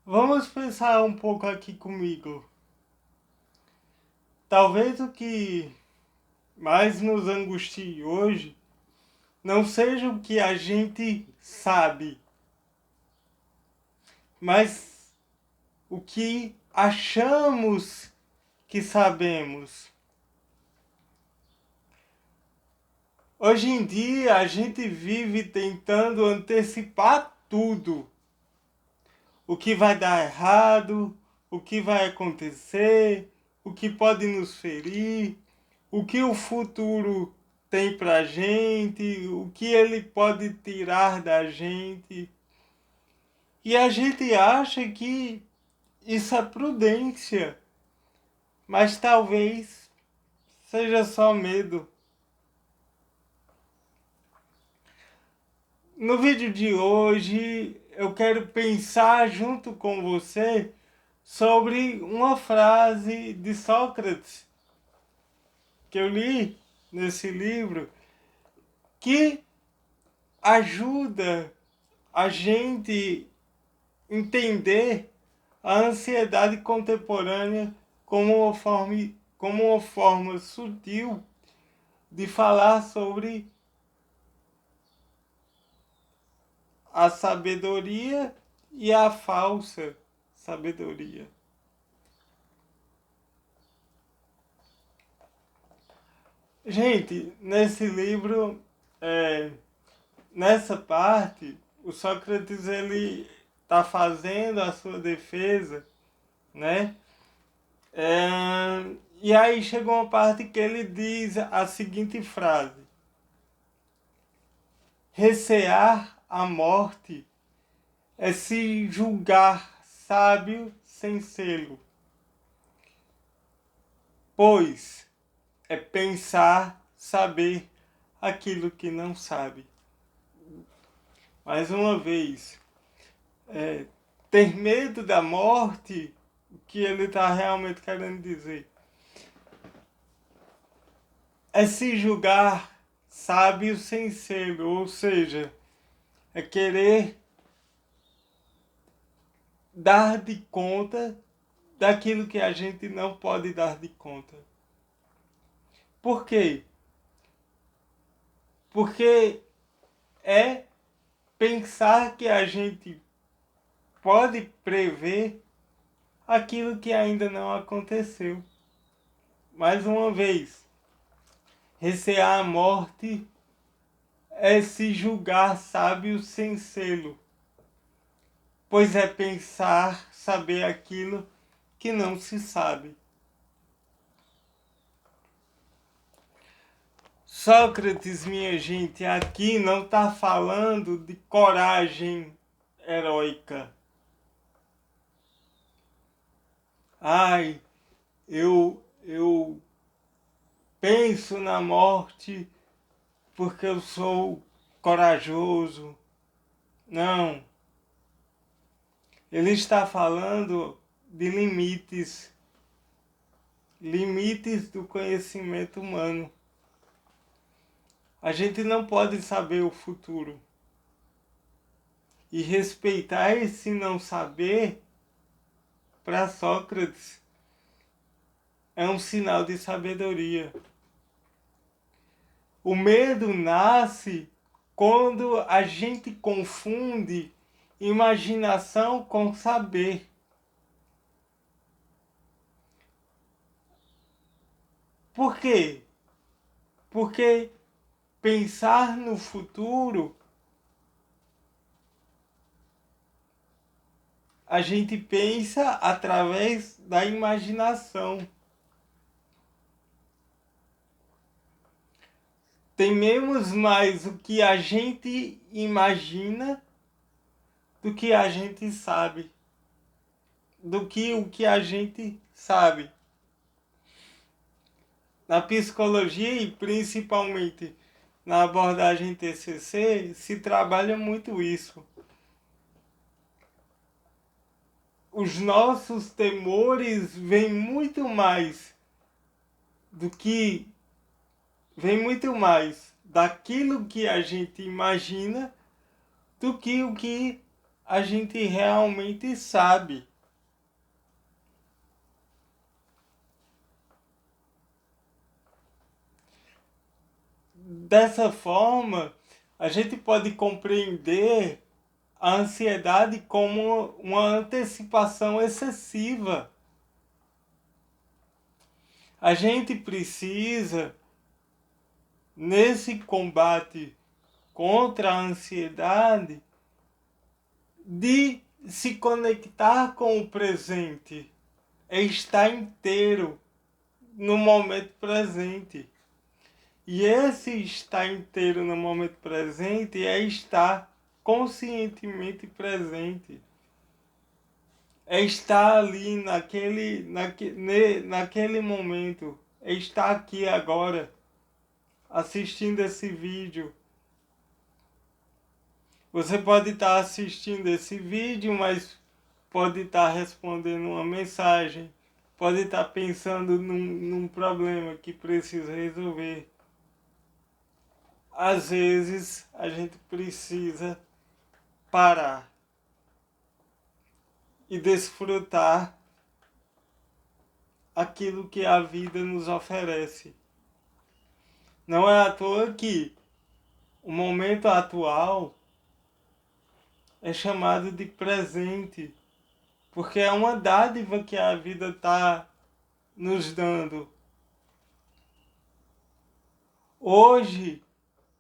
Vamos pensar um pouco aqui comigo. Talvez o que mais nos angustie hoje não seja o que a gente sabe, mas o que achamos que sabemos. Hoje em dia a gente vive tentando antecipar tudo. O que vai dar errado, o que vai acontecer, o que pode nos ferir, o que o futuro tem pra gente, o que ele pode tirar da gente. E a gente acha que isso é prudência, mas talvez seja só medo. No vídeo de hoje, eu quero pensar junto com você sobre uma frase de Sócrates que eu li nesse livro que ajuda a gente entender a ansiedade contemporânea como uma forma sutil de falar sobre a sabedoria e a falsa sabedoria. Gente, nesse livro, é, nessa parte, o Sócrates ele está fazendo a sua defesa, né? E aí chegou uma parte que ele diz a seguinte frase: recear a morte é se julgar sábio sem sê-lo, pois é pensar saber aquilo que não sabe. Mais uma vez, ter medo da morte, o que ele está realmente querendo dizer, é se julgar sábio sem ser, ou seja, é querer dar de conta daquilo que a gente não pode dar de conta. Por quê? Porque é pensar que a gente pode prever aquilo que ainda não aconteceu. Mais uma vez, recear a morte é se julgar sábio sem sê-lo, pois é pensar saber aquilo que não se sabe. Sócrates, minha gente, aqui não está falando de coragem heróica. Ai, eu penso na morte porque eu sou corajoso. Não. Ele está falando de limites, limites do conhecimento humano. A gente não pode saber o futuro. E respeitar esse não saber, para Sócrates, é um sinal de sabedoria. O medo nasce quando a gente confunde imaginação com saber. Por quê? Porque pensar no futuro, a gente pensa através da imaginação. Tememos mais o que a gente imagina do que a gente sabe. Do que o que a gente sabe. Na psicologia e principalmente na abordagem TCC, se trabalha muito isso. Os nossos temores vêm muito mais do que vem muito mais daquilo que a gente imagina do que o que a gente realmente sabe. Dessa forma, a gente pode compreender a ansiedade como uma antecipação excessiva. A gente precisa, nesse combate contra a ansiedade, de se conectar com o presente, é estar inteiro no momento presente. E esse estar inteiro no momento presente é estar conscientemente presente. É estar ali naquele momento. É estar aqui agora, assistindo esse vídeo. Você pode estar assistindo esse vídeo, mas pode estar respondendo uma mensagem. Pode estar pensando num problema que precisa resolver. Às vezes a gente precisa parar e desfrutar aquilo que a vida nos oferece. Não é à toa que o momento atual é chamado de presente, porque é uma dádiva que a vida está nos dando. Hoje,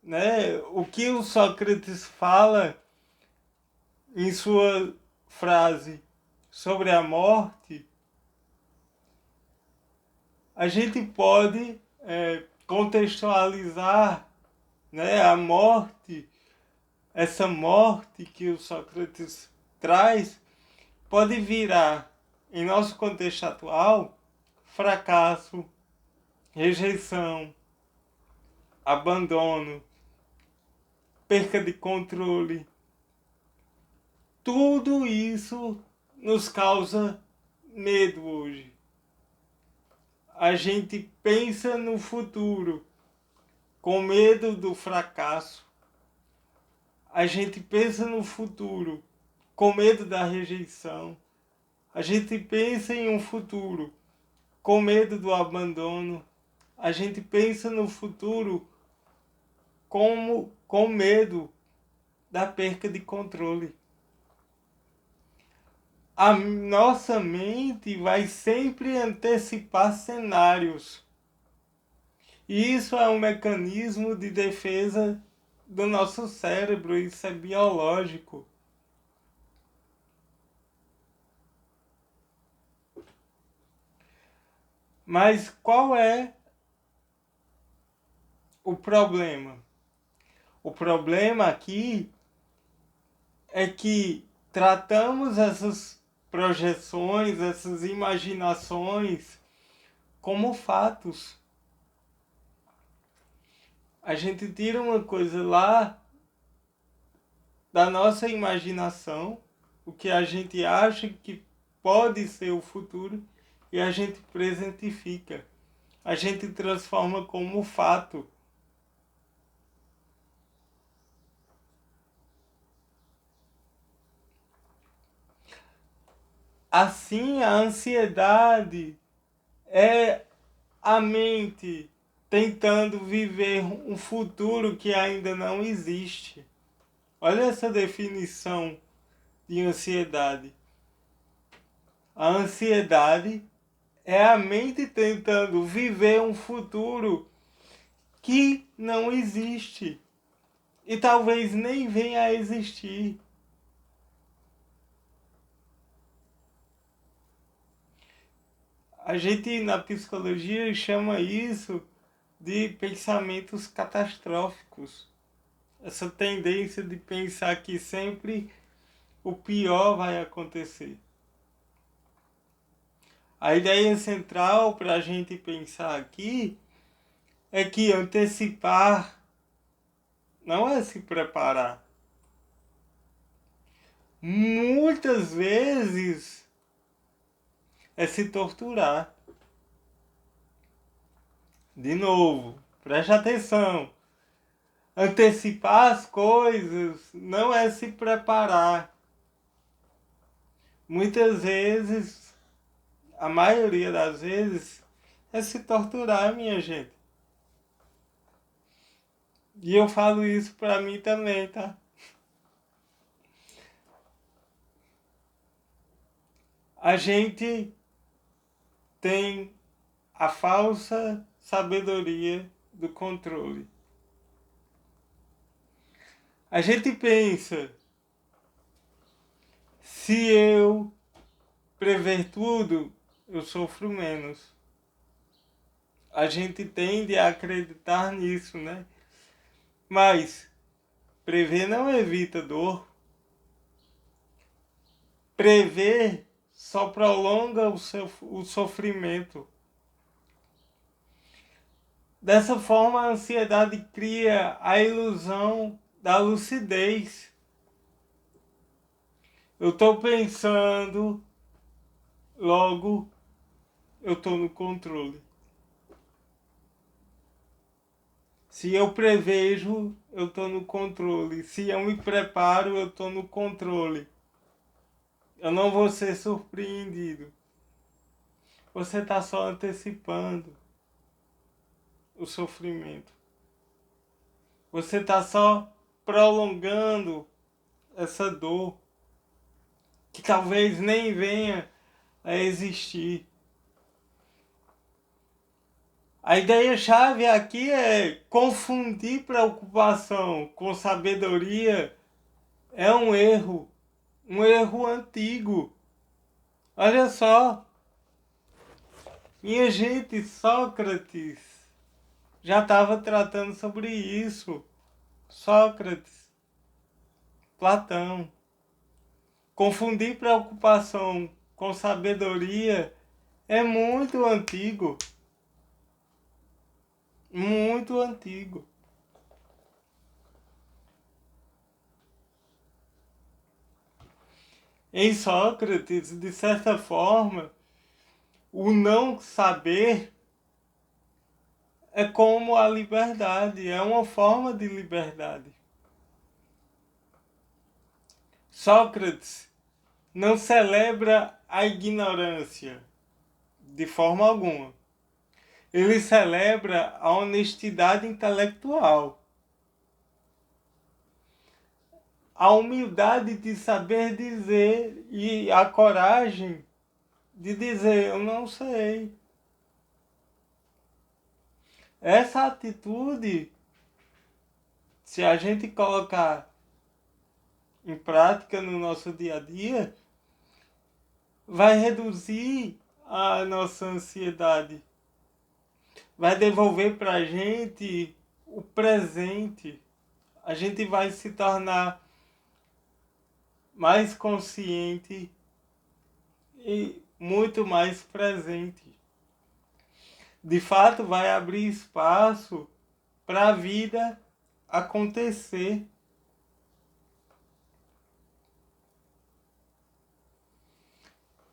né, o que o Sócrates fala em sua frase sobre a morte, a gente pode contextualizar, né, a morte, essa morte que o Sócrates traz, pode virar, em nosso contexto atual, fracasso, rejeição, abandono, perca de controle. Tudo isso nos causa medo hoje. A gente pensa no futuro com medo do fracasso. A gente pensa no futuro com medo da rejeição. A gente pensa em um futuro com medo do abandono. A gente pensa no futuro com medo da perca de controle. A nossa mente vai sempre antecipar cenários. E isso é um mecanismo de defesa do nosso cérebro, isso é biológico. Mas qual é o problema? O problema aqui é que tratamos essas projeções, essas imaginações como fatos. A gente tira uma coisa lá da nossa imaginação, o que a gente acha que pode ser o futuro, e a gente presentifica. A gente transforma como fato. Assim, a ansiedade é a mente tentando viver um futuro que ainda não existe. Olha essa definição de ansiedade. A ansiedade é a mente tentando viver um futuro que não existe e talvez nem venha a existir. A gente na psicologia chama isso de pensamentos catastróficos. Essa tendência de pensar que sempre o pior vai acontecer. A ideia central para a gente pensar aqui é que antecipar não é se preparar. Muitas vezes é se torturar. De novo, preste atenção. Antecipar as coisas não é se preparar. muitas vezes, a maioria das vezes, é se torturar, minha gente. E eu falo isso pra mim também, tá? A gente tem a falsa sabedoria do controle. A gente pensa, se eu prever tudo, eu sofro menos. A gente tende a acreditar nisso, né? Mas prever não evita dor. Prever só prolonga o sofrimento. Dessa forma, a ansiedade cria a ilusão da lucidez. Eu estou pensando, logo eu estou no controle. Se eu prevejo, eu estou no controle. Se eu me preparo, eu estou no controle. Eu não vou ser surpreendido. Você está só antecipando o sofrimento. Você está só prolongando essa dor que talvez nem venha a existir. A ideia-chave aqui é confundir preocupação com sabedoria é um erro antigo. Olha só, minha gente, Sócrates já estava tratando sobre isso. Sócrates, Platão. Confundir preocupação com sabedoria é muito antigo. Muito antigo. Em Sócrates, de certa forma, o não saber é como a liberdade, é uma forma de liberdade. Sócrates não celebra a ignorância de forma alguma. Ele celebra a honestidade intelectual. A humildade de saber dizer e a coragem de dizer eu não sei. Essa atitude, se a gente colocar em prática no nosso dia a dia, vai reduzir a nossa ansiedade. Vai devolver para a gente o presente. A gente vai se tornar mais consciente e muito mais presente. De fato, vai abrir espaço para a vida acontecer.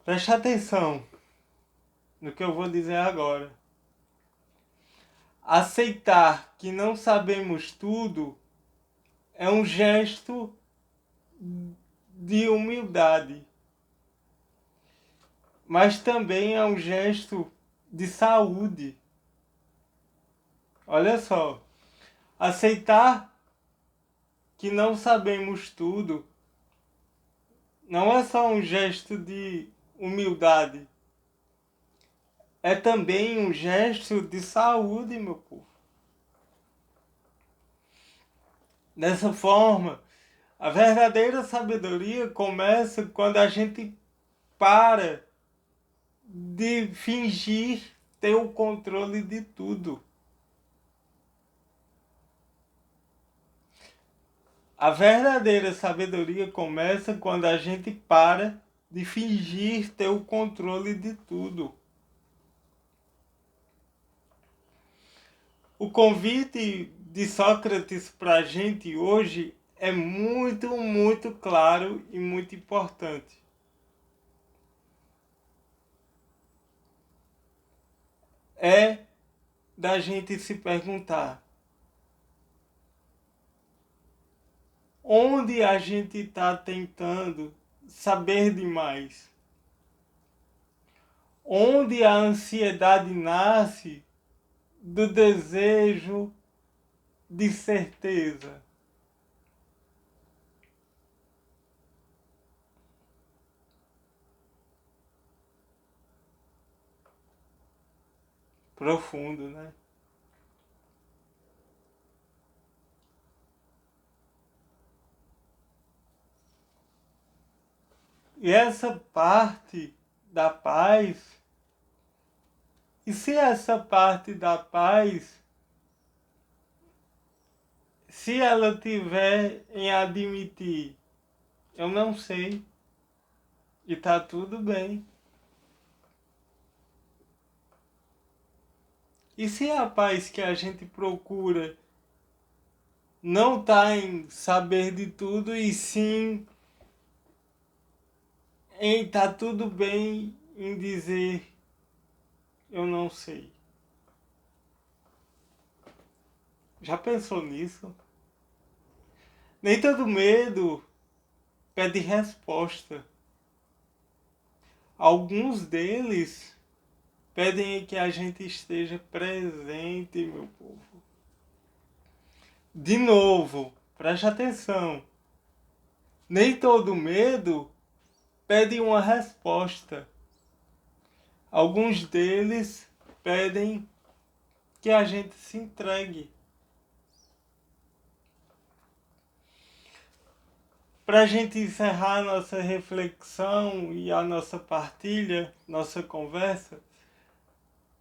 Preste atenção no que eu vou dizer agora. Aceitar que não sabemos tudo é um gesto de humildade, mas também é um gesto de saúde. Olha só, aceitar que não sabemos tudo não é só um gesto de humildade, é também um gesto de saúde, meu povo. Dessa forma, a verdadeira sabedoria começa quando a gente para de fingir ter o controle de tudo. A verdadeira sabedoria começa quando a gente para de fingir ter o controle de tudo. O convite de Sócrates para a gente hoje é muito, muito claro e muito importante. É da gente se perguntar: onde a gente está tentando saber demais. Onde a ansiedade nasce do desejo de certeza. Profundo, né? E essa parte da paz, e se essa parte da paz, se ela tiver em admitir, eu não sei, e tá tudo bem. E se a paz que a gente procura não está em saber de tudo, e sim em tá tudo bem em dizer eu não sei. Já pensou nisso? Nem todo medo pede resposta. Alguns deles pedem que a gente esteja presente, meu povo. De novo, preste atenção. Nem todo medo pede uma resposta. Alguns deles pedem que a gente se entregue. Para a gente encerrar a nossa reflexão e a nossa partilha, nossa conversa,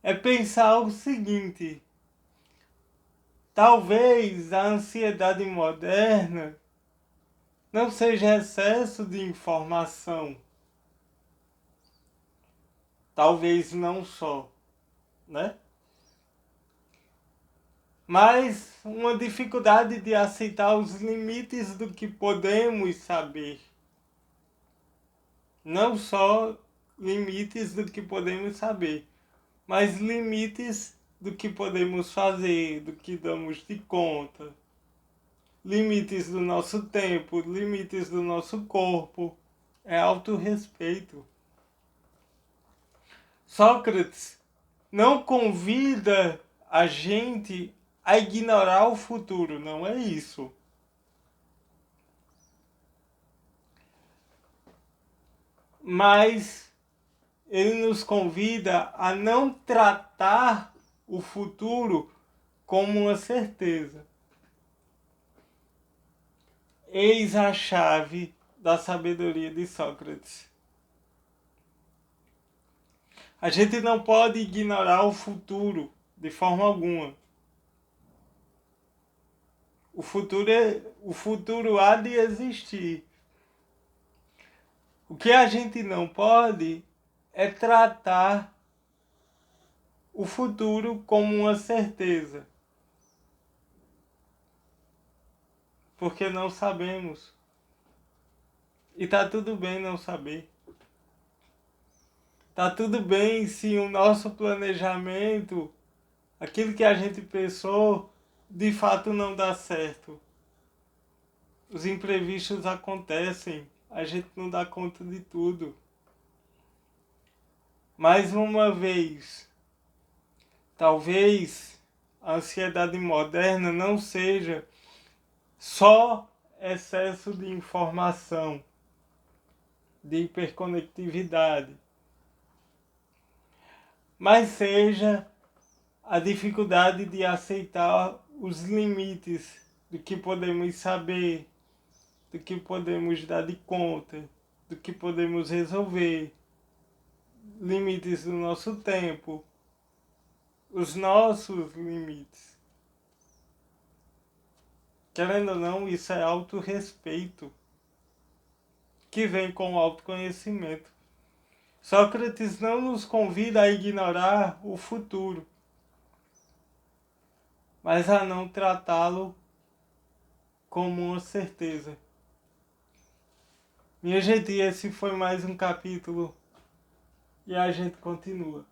é pensar o seguinte: talvez a ansiedade moderna não seja excesso de informação, talvez não só, né? Mas uma dificuldade de aceitar os limites do que podemos saber. Não só limites do que podemos saber, mas limites do que podemos fazer, do que damos de conta. Limites do nosso tempo, limites do nosso corpo. É autorrespeito. Sócrates não convida a gente a ignorar o futuro, não é isso. Mas ele nos convida a não tratar o futuro como uma certeza. Eis a chave da sabedoria de Sócrates. A gente não pode ignorar o futuro de forma alguma. O futuro há de existir. O que a gente não pode é tratar o futuro como uma certeza. Porque não sabemos. E tá tudo bem não saber. Tá tudo bem se o nosso planejamento, aquilo que a gente pensou, de fato não dá certo. Os imprevistos acontecem, a gente não dá conta de tudo. Mais uma vez, talvez a ansiedade moderna não seja só excesso de informação, de hiperconectividade, mas seja a dificuldade de aceitar os limites do que podemos saber, do que podemos dar de conta, do que podemos resolver, limites do nosso tempo, os nossos limites. Querendo ou não, isso é autorrespeito, que vem com o autoconhecimento. Sócrates não nos convida a ignorar o futuro, mas a não tratá-lo como uma certeza. Minha gente, esse foi mais um capítulo e a gente continua.